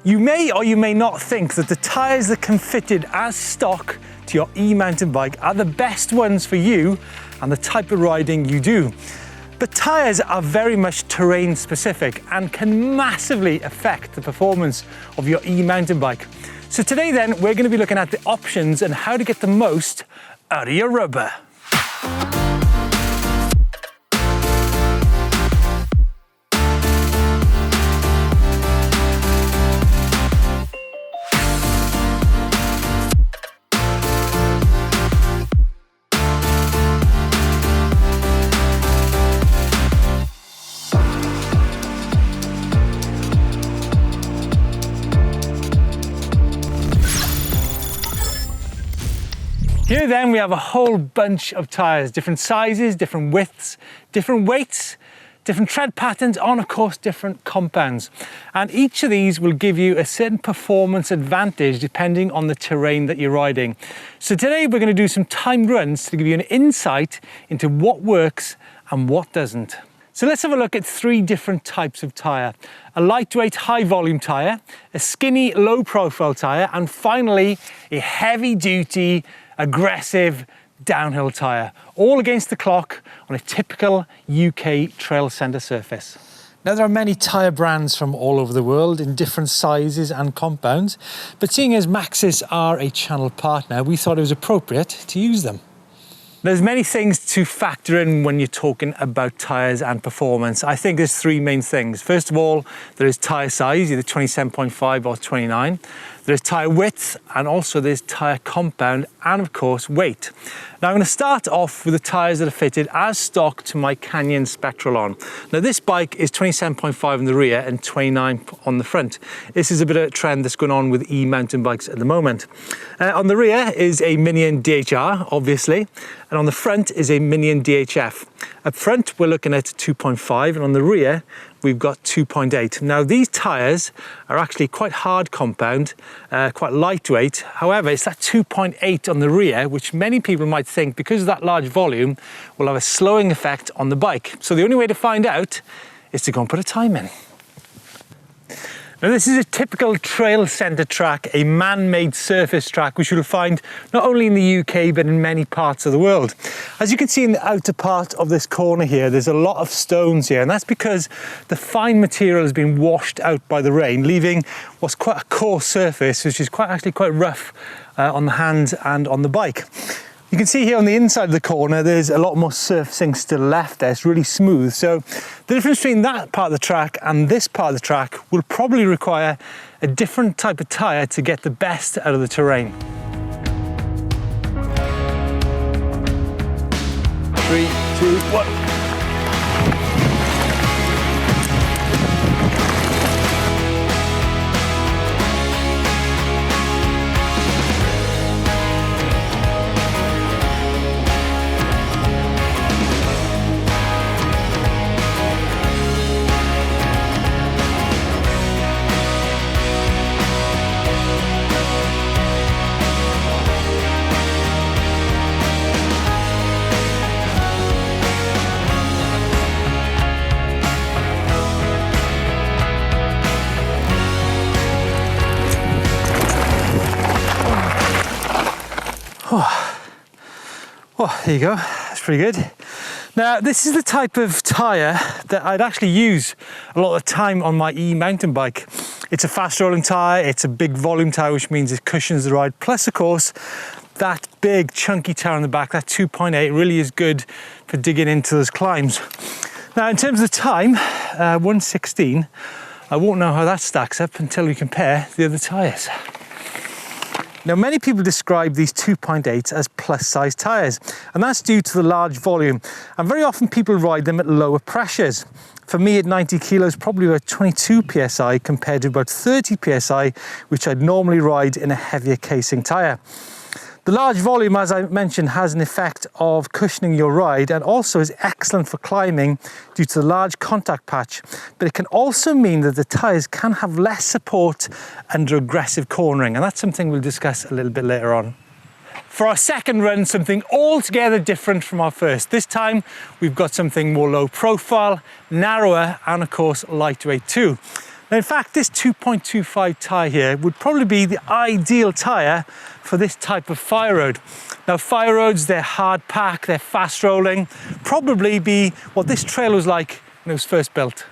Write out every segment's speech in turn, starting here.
You may or you may not think that the tyres that come fitted as stock to your e-mountain bike are the best ones for you and the type of riding you do. But tyres are very much terrain specific and can massively affect the performance of your e-mountain bike. So today then, we're going to be looking at the options and how to get the most out of your rubber. Here then we have a whole bunch of tyres, different sizes, different widths, different weights, different tread patterns, and of course different compounds. And each of these will give you a certain performance advantage depending on the terrain that you're riding. So today we're going to do some timed runs to give you an insight into what works and what doesn't. So let's have a look at three different types of tyre. A lightweight high volume tyre, a skinny low profile tyre, and finally a heavy duty aggressive downhill tyre, all against the clock on a typical UK trail centre surface. Now there are many tyre brands from all over the world in different sizes and compounds, but seeing as Maxxis are a channel partner, we thought it was appropriate to use them. There's many things to factor in when you're talking about tyres and performance. I think there's three main things. First of all, there is tyre size, either 27.5 or 29. There's tyre width, and also there's tyre compound, and of course weight. Now I'm going to start off with the tyres that are fitted as stock to my Canyon Spectralon. Now this bike is 27.5 in the rear and 29 on the front. This is a bit of a trend that's going on with e-mountain bikes at the moment. On the rear is a MINION DHR, obviously, and on the front is a MINION DHF. Up front we're looking at 2.5, and on the rear we've got 2.8. Now these tyres are actually quite hard compound, quite lightweight. However, it's that 2.8 on the rear, which many people might think, because of that large volume, will have a slowing effect on the bike. So the only way to find out is to go and put a time in. Now this is a typical trail centre track, a man-made surface track, which you'll find not only in the UK but in many parts of the world. As you can see in the outer part of this corner here, there's a lot of stones here, and that's because the fine material has been washed out by the rain, leaving what's quite a coarse surface, which is actually quite rough on the hands and on the bike. You can see here on the inside of the corner, there's a lot more surfacing still left there. It's really smooth. So the difference between that part of the track and this part of the track will probably require a different type of tyre to get the best out of the terrain. 3, 2, 1. Oh, there you go, that's pretty good. Now, this is the type of tyre that I'd actually use a lot of the time on my e-mountain bike. It's a fast rolling tyre, it's a big volume tyre, which means it cushions the ride. Plus, of course, that big chunky tyre on the back, that 2.8, really is good for digging into those climbs. Now, in terms of the time, 1:16, I won't know how that stacks up until we compare the other tyres. Now, many people describe these 2.8s as plus size tyres, and that's due to the large volume. And very often people ride them at lower pressures. For me, at 90 kilos, probably about 22 PSI compared to about 30 PSI, which I'd normally ride in a heavier casing tyre. The large volume, as I mentioned, has an effect of cushioning your ride and also is excellent for climbing due to the large contact patch. But it can also mean that the tyres can have less support under aggressive cornering, and that's something we'll discuss a little bit later on. For our second run, something altogether different from our first. This time, we've got something more low profile, narrower, and of course, lightweight too. Now, in fact, this 2.25 tyre here would probably be the ideal tyre for this type of fire road. Now, fire roads, they're hard pack, they're fast rolling, probably be what this trail was like when it was first built.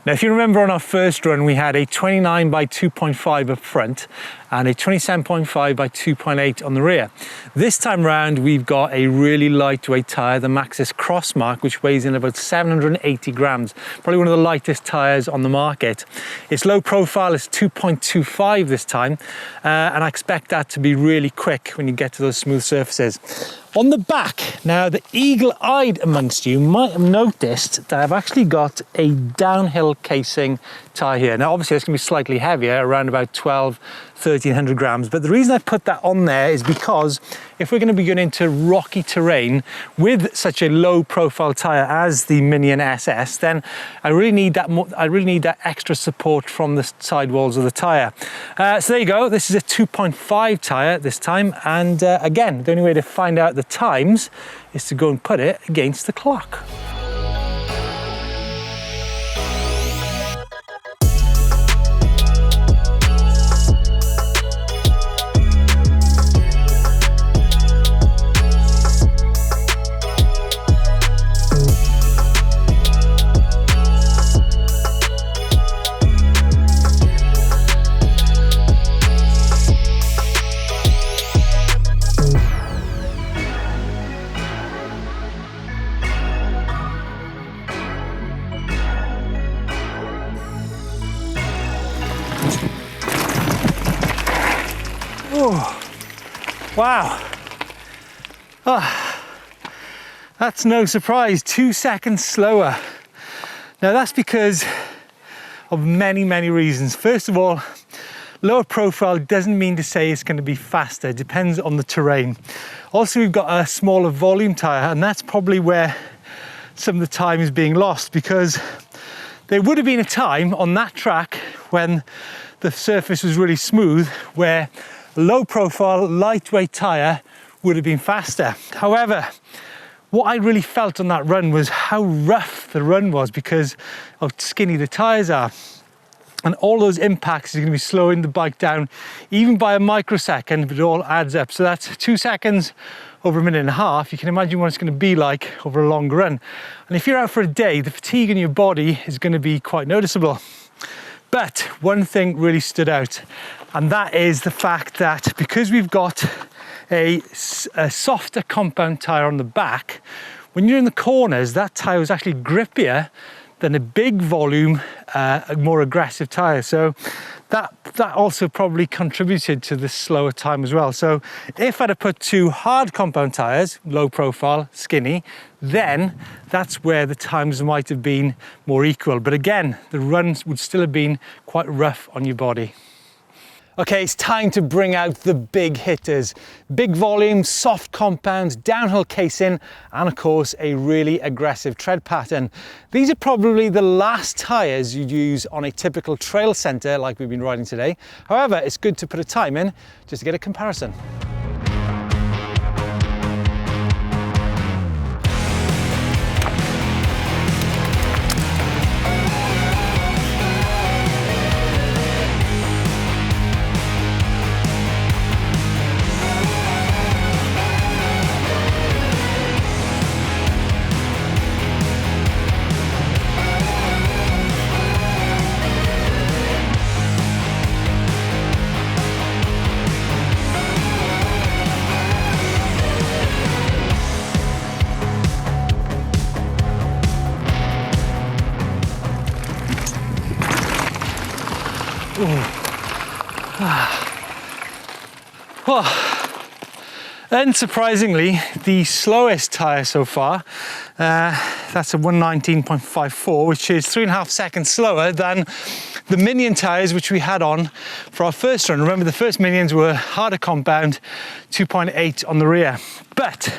Now, if you remember on our first run, we had a 29 by 2.5 up front and a 27.5 by 2.8 on the rear. This time round, we've got a really lightweight tyre, the Maxxis CROSSMARK, which weighs in about 780 grams, probably one of the lightest tyres on the market. It's low profile, it's 2.25 this time, and I expect that to be really quick when you get to those smooth surfaces. On the back, now the eagle-eyed amongst you might have noticed that I've actually got a downhill casing tyre here. Now obviously it's going to be slightly heavier, around about 1300 grams, but the reason I put that on there is because if we're going to be going into rocky terrain with such a low profile tyre as the MINION SS, then I really need that extra support from the sidewalls of the tyre. So there you go, this is a 2.5 tyre this time, and again, the only way to find out the times is to go and put it against the clock. Wow, that's no surprise, 2 seconds slower. Now that's because of many reasons. First of all, lower profile doesn't mean to say it's going to be faster, it depends on the terrain. Also, we've got a smaller volume tyre, and that's probably where some of the time is being lost, because there would have been a time on that track when the surface was really smooth where low profile, lightweight tyre would have been faster. However, what I really felt on that run was how rough the run was because of how skinny the tyres are. And all those impacts are going to be slowing the bike down, even by a microsecond, but it all adds up. So that's 2 seconds over a minute and a half. You can imagine what it's going to be like over a long run. And if you're out for a day, the fatigue in your body is going to be quite noticeable. But one thing really stood out, and that is the fact that because we've got a softer compound tyre on the back, when you're in the corners, that tyre was actually grippier than a big volume, more aggressive tyre. So that also probably contributed to the slower time as well. So if I'd have put two hard compound tyres, low profile, skinny, then that's where the times might have been more equal. But again, the runs would still have been quite rough on your body. Okay, it's time to bring out the big hitters. Big volume, soft compounds, downhill casing, and of course, a really aggressive tread pattern. These are probably the last tyres you'd use on a typical trail centre like we've been riding today. However, it's good to put a time in just to get a comparison. Well, unsurprisingly, the slowest tyre so far, that's a 119.54, which is 3.5 seconds slower than the MINION tyres which we had on for our first run. Remember, the first MINIONs were harder compound, 2.8 on the rear, but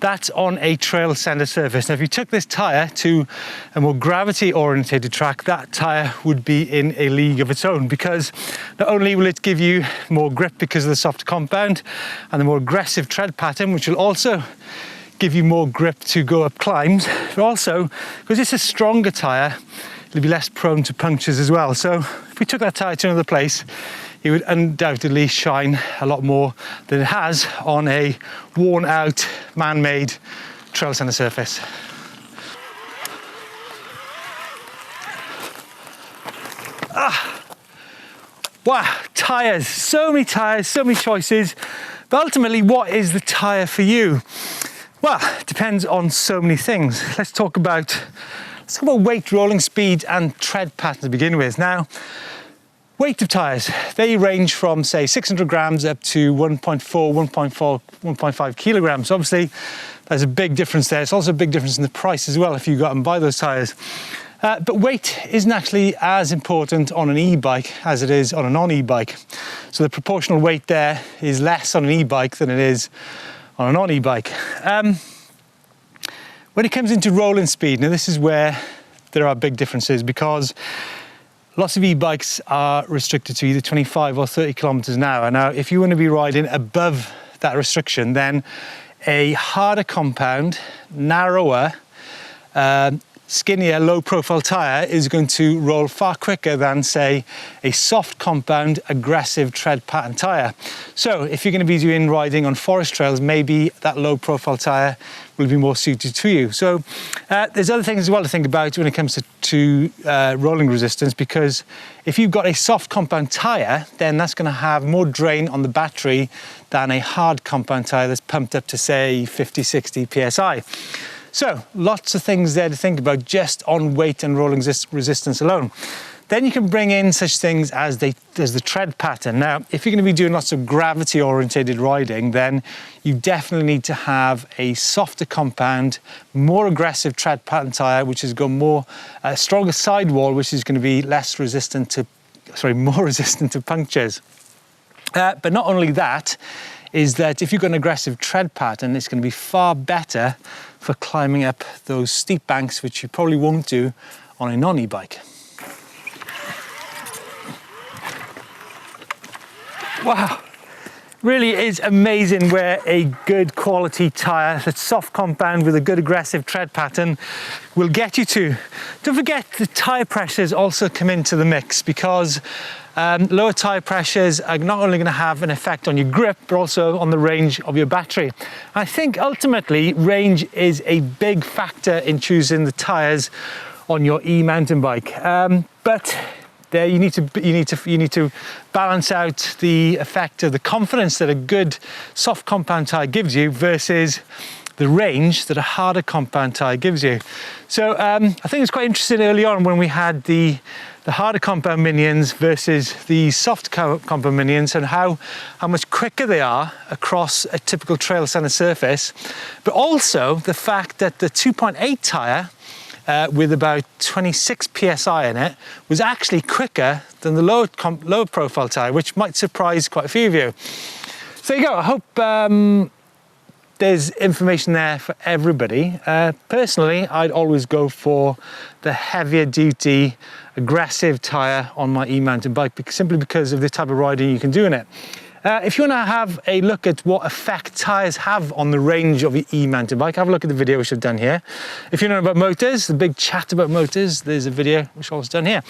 that's on a trail centre surface. Now, if you took this tyre to a more gravity-orientated track, that tyre would be in a league of its own, because not only will it give you more grip because of the soft compound and the more aggressive tread pattern, which will also give you more grip to go up climbs, but also, because it's a stronger tyre, it'll be less prone to punctures as well. So if we took that tyre to another place, it would undoubtedly shine a lot more than it has on a worn out, man-made trail centre surface. Wow, tyres, so many choices, but ultimately what is the tyre for you? Well, it depends on so many things. Let's talk about weight, rolling speed and tread pattern to begin with. Now, weight of tyres, they range from say 600 grams up to 1.5 kilograms. Obviously, there's a big difference there. It's also a big difference in the price as well if you go out and buy those tyres. But weight isn't actually as important on an e-bike as it is on a non-e-bike. So the proportional weight there is less on an e-bike than it is on a non-e-bike. When it comes into rolling speed, now this is where there are big differences because lots of e-bikes are restricted to either 25 or 30 kilometers an hour. Now, if you want to be riding above that restriction, then a harder compound, narrower, skinnier, low-profile tyre is going to roll far quicker than, say, a soft compound, aggressive tread pattern tyre. So if you're going to be doing riding on forest trails, maybe that low-profile tyre will be more suited to you. So there's other things as well to think about when it comes to rolling resistance, because if you've got a soft compound tyre, then that's going to have more drain on the battery than a hard compound tyre that's pumped up to, say, 50, 60 PSI. So lots of things there to think about just on weight and rolling resistance alone. Then you can bring in such things as the tread pattern. Now, if you're going to be doing lots of gravity orientated riding, then you definitely need to have a softer compound, more aggressive tread pattern tyre, which has got more stronger sidewall, which is going to be more resistant to punctures. But not only that, is that if you've got an aggressive tread pattern, it's going to be far better for climbing up those steep banks, which you probably won't do on a non-e-bike. Wow, really is amazing where a good quality tyre that's soft compound with a good aggressive tread pattern will get you to. Don't forget the tyre pressures also come into the mix, because lower tyre pressures are not only going to have an effect on your grip, but also on the range of your battery. I think ultimately range is a big factor in choosing the tyres on your e-mountain bike. But there you need to balance out the effect of the confidence that a good soft compound tyre gives you versus the range that a harder compound tyre gives you. So I think it's quite interesting early on when we had the harder compound minions versus the soft compound minions, and how much quicker they are across a typical trail centre surface, but also the fact that the 2.8 tyre with about 26 PSI in it was actually quicker than the lower profile tyre, which might surprise quite a few of you. So there you go. I hope there's information there for everybody. Personally, I'd always go for the heavier duty, aggressive tyre on my e-mountain bike, simply because of the type of riding you can do in it. If you want to have a look at what effect tyres have on the range of your e-mountain bike, have a look at the video which I've done here. If you know about motors, the big chat about motors, there's a video which I've done here.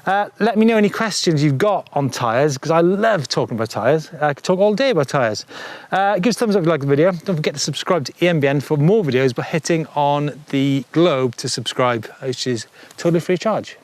Let me know any questions you've got on tyres, because I love talking about tyres. I could talk all day about tyres. Give us a thumbs up if you like the video. Don't forget to subscribe to EMBN for more videos by hitting on the globe to subscribe, which is totally free of charge.